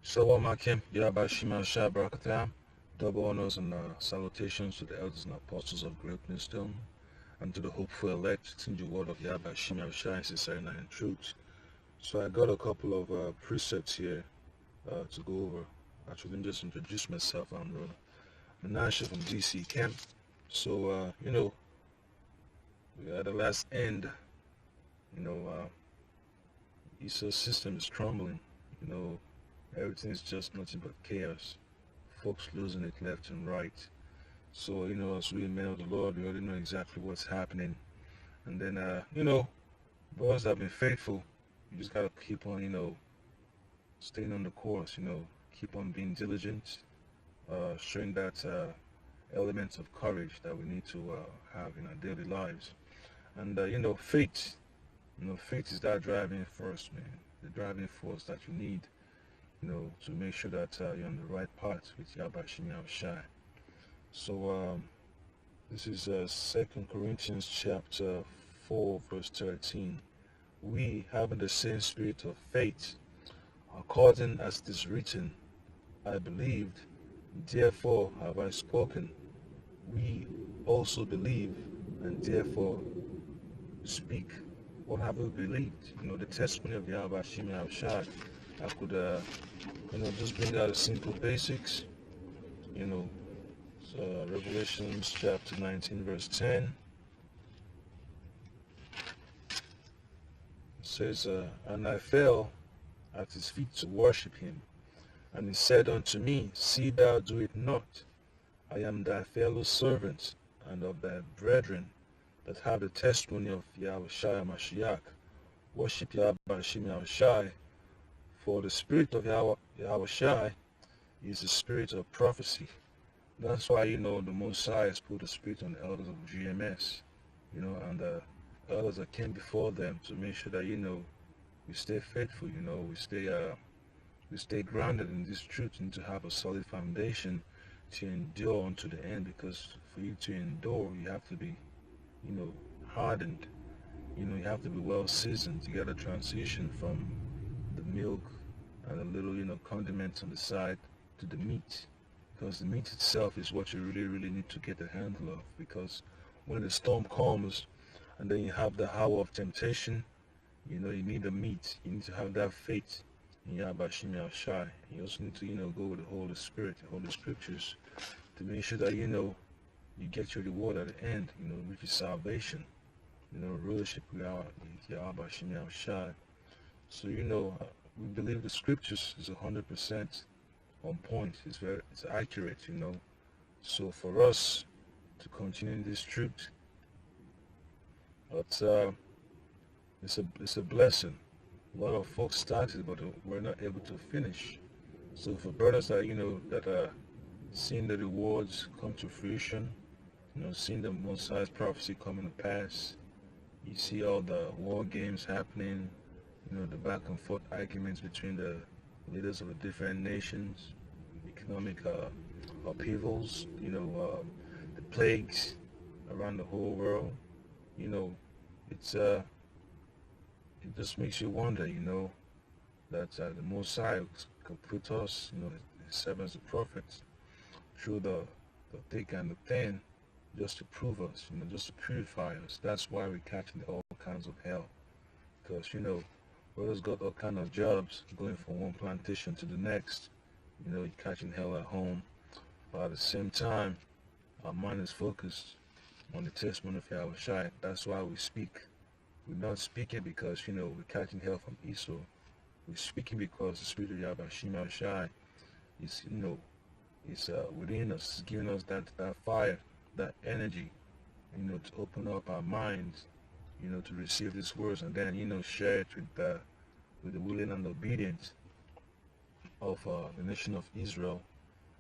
Shalom Akim, Yahawashi Barakatam, double honors and salutations to the elders and apostles of Great Millstone, and to the hopeful elect in the word of Yahawashi in sincerity and truth. So I got a couple of precepts here to go over. Actually, let me just introduce myself. I'm Menashe from DC Camp. So, we are at the last end. You know, ESO system is crumbling. You know, everything is just nothing but chaos. Folks losing it left and right. So, as we men of the Lord, we already know exactly what's happening. And then, brothers that have been faithful, you just gotta keep on, staying on the course, keep on being diligent, showing that element of courage that we need to have in our daily lives. And, faith, faith is that driving force, man, the driving force that you need, to make sure that you're on the right path with Yabashim Yahushai. So, this is 2 Corinthians chapter 4, verse 13. We, having the same spirit of faith, according as it is written, I believed, therefore have I spoken. We also believe, and therefore speak. What have we believed? The testimony of Yahweh Shimi Shai. I could, just bring out the simple basics. Revelations chapter 19, verse 10. Says, and I fell at his feet to worship him. And he said unto me, See thou do it not. I am thy fellow servant, and of thy brethren that have the testimony of Yahawashi Mashiach. Worship Yahawashi Yahawashi, for the spirit of Yahawashi is the spirit of prophecy. That's why, the Most High has put the spirit on the elders of GMS, and the elders that came before them to make sure that, we stay faithful, we stay grounded in this truth and to have a solid foundation to endure unto the end, because for you to endure, you have to be, hardened. You have to be well seasoned. You got to transition from the milk and a little, condiments on the side to the meat, because the meat itself is what you really, really need to get a handle of, because when the storm comes and then you have the hour of temptation, you need the meat. You need to have that faith in Yahawashi Yahawashi. You also need to, go with the Holy Spirit, the Holy Scriptures, to make sure that, you get your reward at the end, which is salvation, rulership with Yahawashi Yahawashi. So, we believe the Scriptures is 100% on point. It's accurate, So for us to continue this truth, it's a blessing. A lot of folks started, but we're not able to finish. So for brothers that that are seeing the rewards come to fruition, seeing the Most High's prophecy coming to pass, you see all the war games happening, the back and forth arguments between the leaders of the different nations, economic upheavals, the plagues around the whole world, it's it just makes you wonder, that the Most High could put us, his servants, the prophets, through the thick and the thin, just to prove us, just to purify us. That's why we're catching all kinds of hell, because brothers got all kind of jobs, going from one plantation to the next, you're catching hell at home, but at the same time, our mind is focused on the testimony of Yahawashi. That's why we speak. We're not speaking because, we're catching hell from Esau. We're speaking because the spirit of Yahawashi Yahawashi is, is within us, it's giving us that fire, that energy, to open up our minds, to receive these words, and then, share it with the willing and obedient of the nation of Israel.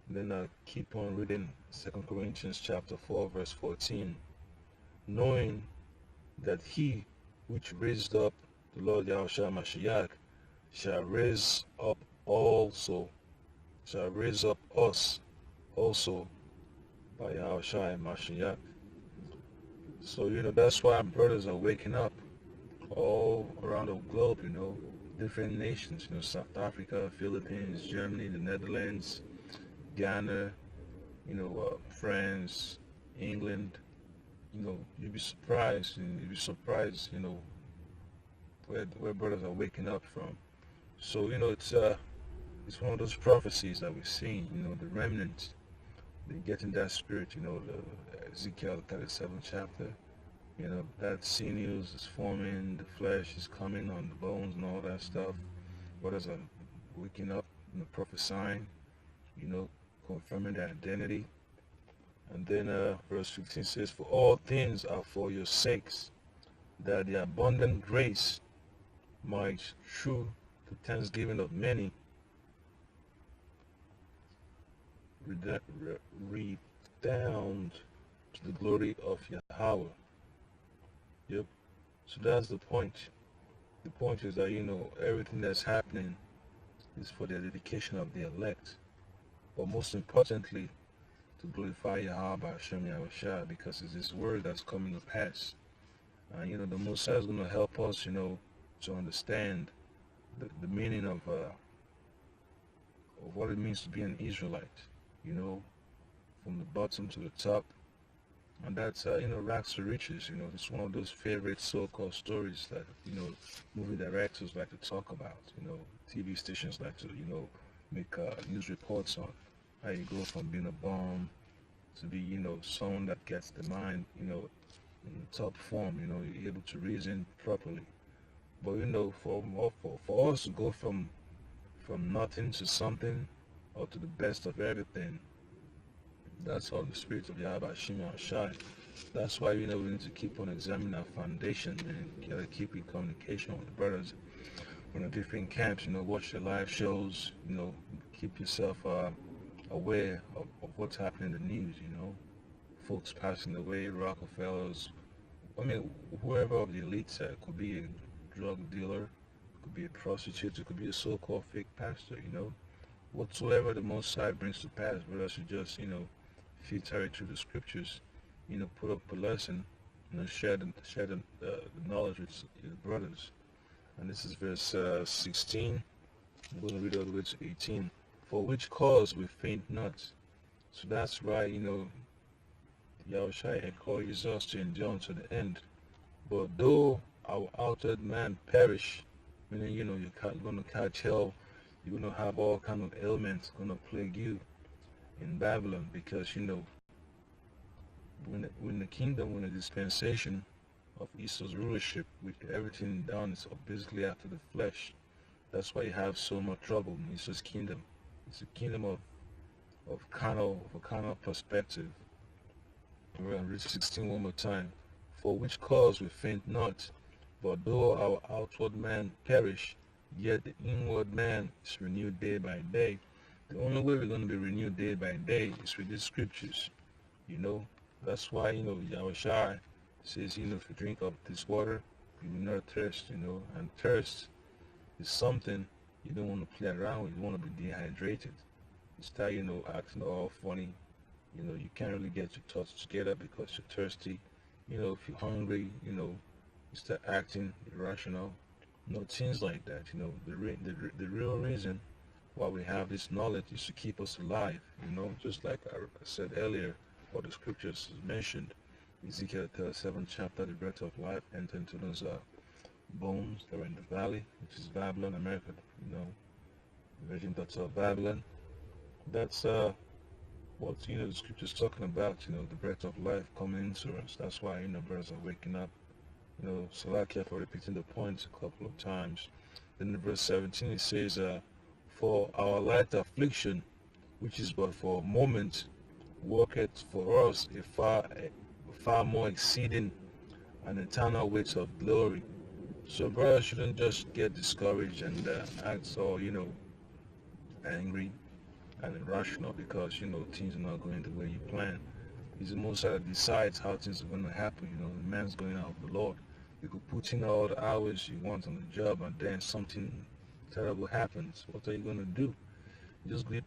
And then keep on reading 2 Corinthians chapter 4, verse 14. Knowing that he which raised up the Lord Yahushua Mashiach shall raise up us also by Yahushua Mashiach. So, that's why brothers are waking up all around the globe, different nations, South Africa, Philippines, Germany, the Netherlands, Ghana, France, England. You'd be surprised, and you'd be surprised, where brothers are waking up from. So, it's one of those prophecies that we're seeing, the remnant, they get in that spirit, the Ezekiel 37th chapter, that sinews is forming, the flesh is coming on the bones and all that stuff. Brothers are waking up, prophesying, you know, confirming their identity. And then verse 15 says, "For all things are for your sakes, that the abundant grace might, through the thanksgiving of many, redound to the glory of Yahweh." Yep. So that's the point. The point is that, everything that's happening is for the dedication of the elect. But most importantly, to glorify Yahweh by Hashem Yahawashi, because it's His word that's coming to pass. And, the Messiah is going to help us, to understand the meaning of what it means to be an Israelite, from the bottom to the top. And that's, rags to riches. It's one of those favorite so-called stories that, movie directors like to talk about, TV stations like to, make news reports on how you go from being a bum to be, someone that gets the mind, in top form, you're able to reason properly. But, for us to go from nothing to something or to the best of everything, that's all the spirit of Yahawashi Shai. That's why, we need to keep on examining our foundation and gotta keep in communication with the brothers from the different camps, watch the live shows, keep yourself aware of what's happening in the news, folks passing away, Rockefellers, whoever of the elites, could be a drug dealer, could be a prostitute, it could be a so-called fake pastor, whatsoever the Most High brings to pass, brothers should just, filter it through the scriptures, put up a lesson, share the knowledge with your brothers. And this is verse 16. I'm going to read all the way to 18. "For which cause we faint not." So that's why, Yahawashi had called us to endure unto the end. "But though our outward man perish," meaning, you're going to catch hell, you're going to have all kind of ailments going to plague you in Babylon, because, when the kingdom, when the dispensation of Esau's rulership, with everything done, is basically after the flesh. That's why you have so much trouble in Esau's kingdom. It's a kingdom of a carnal perspective. We're going to read 16 one more time. "For which cause we faint not, but though our outward man perish, yet the inward man is renewed day by day." The only way we're going to be renewed day by day is with these scriptures. That's why, Yahawashi says, if you drink of this water, you will not thirst, and thirst is something you don't want to play around with. You want to be dehydrated. You start, acting all funny. You can't really get your thoughts together because you're thirsty. If you're hungry, you start acting irrational. Things like that. The real reason why we have this knowledge is to keep us alive. Just like I said earlier, what the scriptures mentioned. Ezekiel 37th chapter, the breath of life entered into those bones that were in the valley, which is Babylon, America, the virgin daughter of Babylon. That's what, the scripture's talking about, the breath of life coming into us. That's why, brothers are waking up. Salakia for repeating the points a couple of times. Then in verse 17 it says, "For our light affliction, which is but for a moment, worketh for us a far more exceeding and eternal weight of glory." So brothers shouldn't just get discouraged and act so, angry and irrational because, things are not going the way you plan. It's the Most High that decides how things are going to happen. The man's going out of the Lord. You could put in all the hours you want on the job, and then something terrible happens. What are you going to do? Just give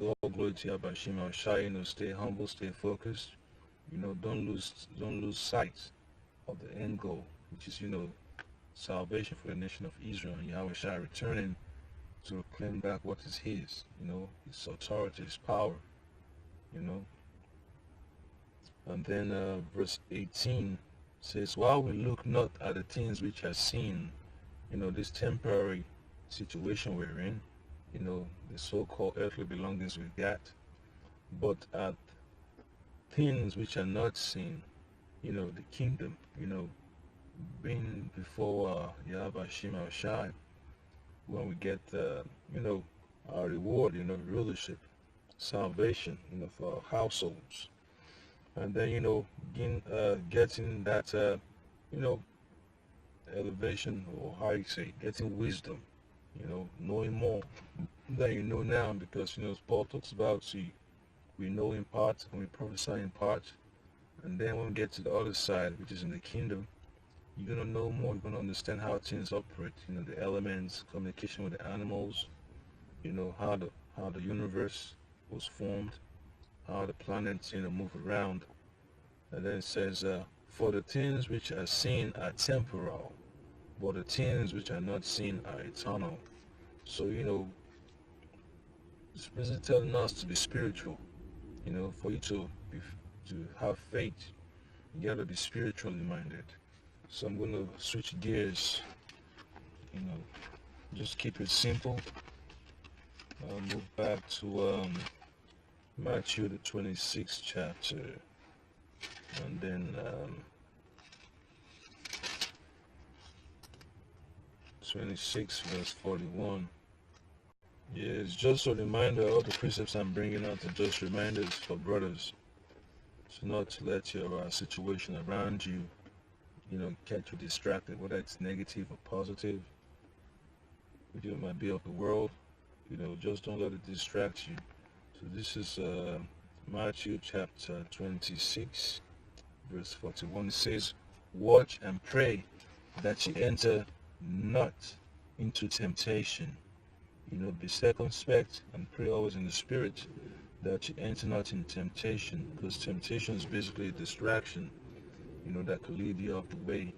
all glory to Yahawashi Shai. Stay humble, stay focused. Don't lose sight of the end goal, which is, salvation for the nation of Israel, and Yahawashi returning to claim back what is his, his authority, his power, you know. And then verse 18 says, while we look not at the things which are seen, this temporary situation we're in, the so-called earthly belongings we've got, but at things which are not seen, the kingdom, being before Yahawashi, when we get, our reward, rulership, salvation, for our households. And then, getting that, elevation, or how you say, getting wisdom, knowing more than you know now, because, as Paul talks about, see, we know in part and we prophesy in part. And then when we get to the other side, which is in the kingdom, you're going to know more. You're going to understand how things operate, the elements, communication with the animals, how the universe was formed, how the planets, move around. And then it says, for the things which are seen are temporal, but the things which are not seen are eternal. So, it's basically telling us to be spiritual, for you to have faith, you got to be spiritually minded. So I'm going to switch gears, just keep it simple. I'll move back to Matthew the 26th chapter, and then 26 verse 41. Yeah, it's just a reminder. All the precepts I'm bringing out are just reminders for brothers, so not to let your situation around you, get you distracted, whether it's negative or positive. It might be of the world, just don't let it distract you. So this is Matthew chapter 26, verse 41. It says, watch and pray that ye enter not into temptation. Be circumspect and pray always in the spirit that you enter not in temptation, because temptation is basically a distraction, that could lead you off the way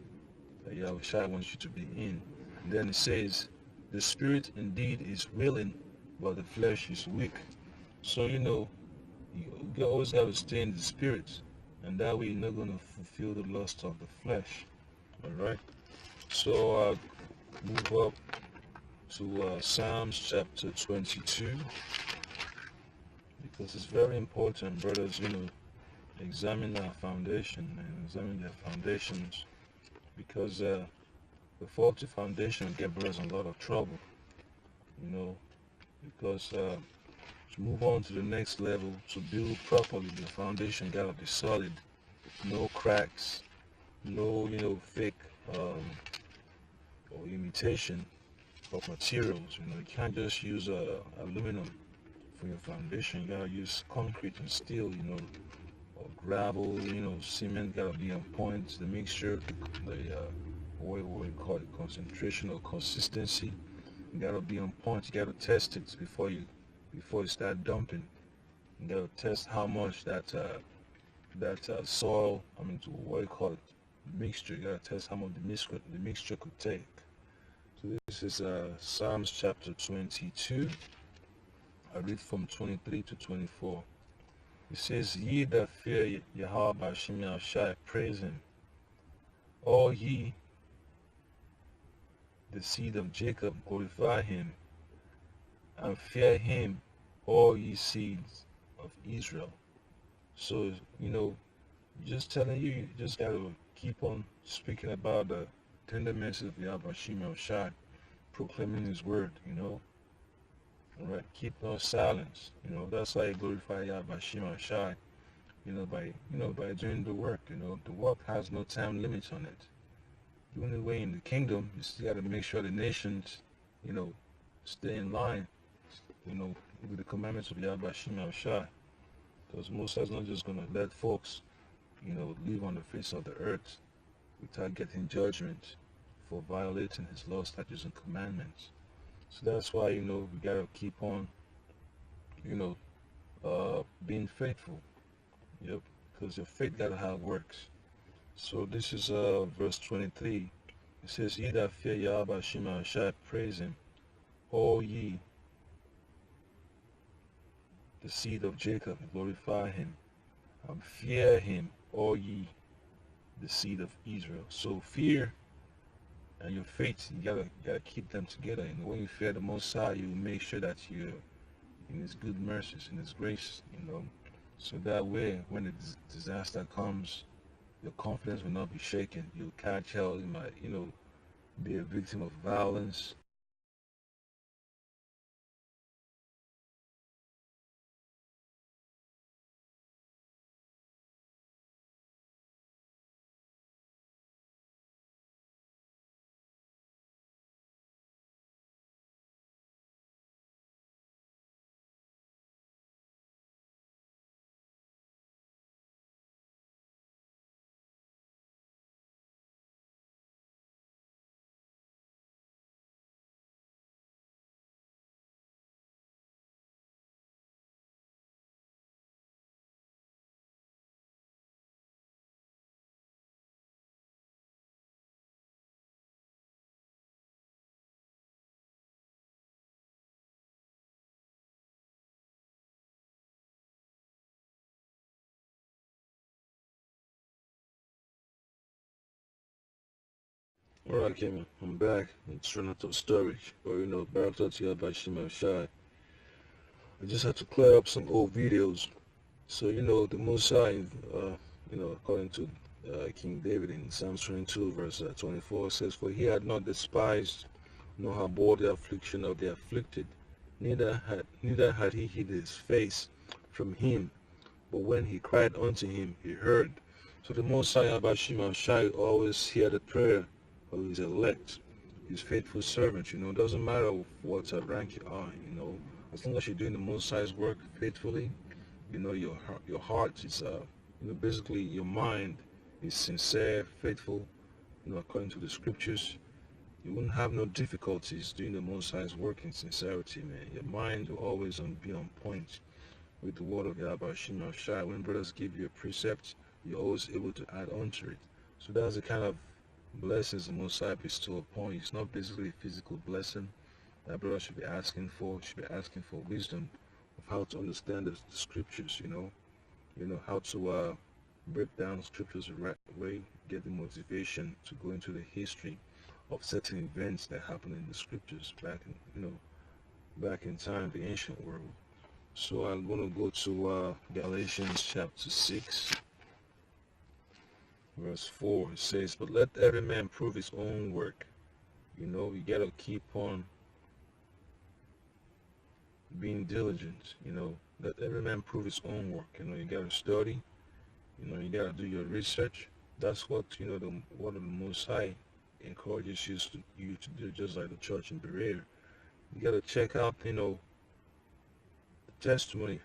that Yahawashi wants you to be in. And then it says, the spirit indeed is willing, but the flesh is weak. So, you always got to stay in the spirit, and that way you're not going to fulfill the lust of the flesh. All right. So move up to Psalms chapter 22, because it's very important, brothers, examine our foundation and examine their foundations, because the faulty foundation will get brothers in a lot of trouble, because to move on to the next level, to build properly, the foundation gotta be solid, no cracks, no, fake or imitation of materials. You can't just use aluminum for your foundation. You gotta use concrete and steel, or gravel, cement gotta be on point. The mixture, the what you call it, concentration or consistency, you gotta be on point. You gotta test it before you start dumping. You gotta test how much that soil, what you call it, mixture. You gotta test how much the mixture could take. So this is Psalms chapter 22. I read from 23 to 24. It says, ye that fear Yahawashi, praise him. All ye, the seed of Jacob, glorify him, and fear him, all ye seeds of Israel. So, just telling you, you just got to keep on speaking about the tender mercies of Yahawashi, proclaiming his word, All right, keep no silence. That's how you glorify Yahawashi, by doing the work. The work has no time limit on it. The only way in the kingdom is you got to make sure the nations, stay in line, with the commandments of Yahawashi, because Moses is not just going to let folks, live on the face of the earth without getting judgment for violating his laws, statutes, and commandments. So that's why, we got to keep on, being faithful. Yep, because your faith got to have works. So this is verse 23. It says, Ye that fear Yahawashi shall praise him, all ye, the seed of Jacob, glorify him, and fear him, all ye, the seed of Israel. So fear and your faith, you gotta keep them together. And when you fear the Most High, you make sure that you're in His good mercies, in His grace, So that way, when the disaster comes, your confidence will not be shaken. You'll catch hell. You might, be a victim of violence. Alright, Kimmy, I'm back. It's run out of storage. But back to you about Shima Shai. I just had to clear up some old videos. So, the Most High, according to King David in Psalms 22, verse 24, says, For he had not despised, nor abhorred the affliction of the afflicted, neither had he hid his face from him, but when he cried unto him, he heard. So the Most High Abashim Shai always hear the prayer of his elect, his faithful servant. It doesn't matter what rank you are, as long as you're doing the Most High's work faithfully, your heart is, basically your mind is sincere, faithful, according to the scriptures. You wouldn't have no difficulties doing the Most High's work in sincerity, man. Your mind will always be on point with the word of Yahweh Shema Shai. When brothers give you a precept, you're always able to add on to it. So that's the kind of blessings the Most High bestow upon you. It's not basically a physical blessing that brother should be asking for. You should be asking for wisdom of how to understand the scriptures, how to break down scriptures the right way, get the motivation to go into the history of certain events that happened in the scriptures back in time, the ancient world. So I'm going to go to Galatians chapter 6, verse 4. It says, But let every man prove his own work. You got to keep on being diligent. Let every man prove his own work. You got to study. You got to do your research. That's what, what the Most High encourages you to do, just like the church in Berea. You got to check out, the testimony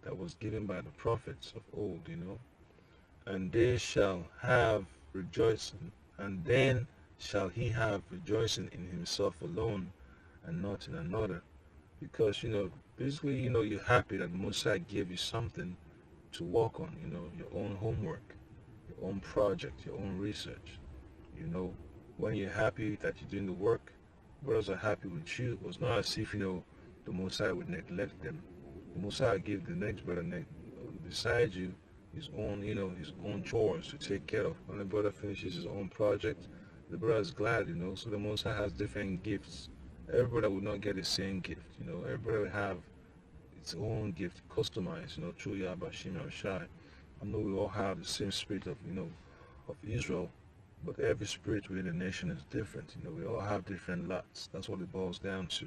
that was given by the prophets of old, and they shall have rejoicing, and then shall he have rejoicing in himself alone and not in another. Because, basically, you're happy that the Most High gave you something to work on, your own homework, your own project, your own research. When you're happy that you're doing the work, brothers are happy with you. It's not as if, the Most High would neglect them. The Most High give the next brother beside you his own, his own chores to take care of. When the brother finishes his own project, the brother is glad, So the Most High has different gifts. Every brother would not get the same gift, Every brother will have its own gift, customized, through Yahweh Shema Shai. I know we all have the same spirit of, of Israel, but every spirit within the nation is different. We all have different lots. That's what it boils down to.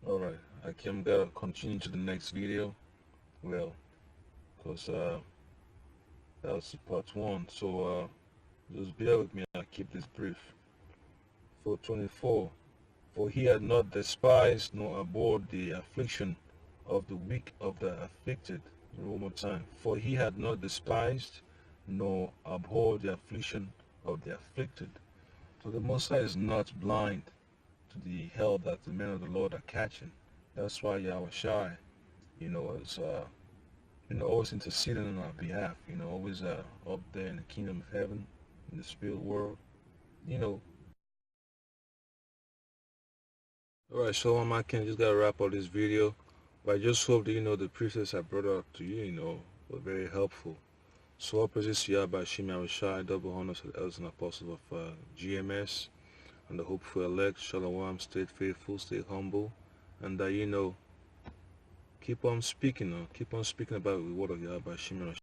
Alright, I'm gonna continue to the next video. Well, because that was part one. So just bear with me. I'll keep this brief. For 24, for he had not despised nor abhorred the affliction of the weak of the afflicted. One more time. For he had not despised nor abhorred the affliction of the afflicted. So the Most High is not blind to the hell that the men of the Lord are catching. That's why Yahawashi, is always interceding on our behalf. Always up there in the kingdom of heaven, in the spirit world. You know. All right, Shalom, I can just gotta wrap up this video. But I just hope that the precepts I brought up to you, were very helpful. So all praises to Yahawashi, Yahawashi, double honors to the elders and apostles of GMS and the hopeful elect. Shalom, stay faithful, stay humble, and keep on speaking about the word of Yahawashi.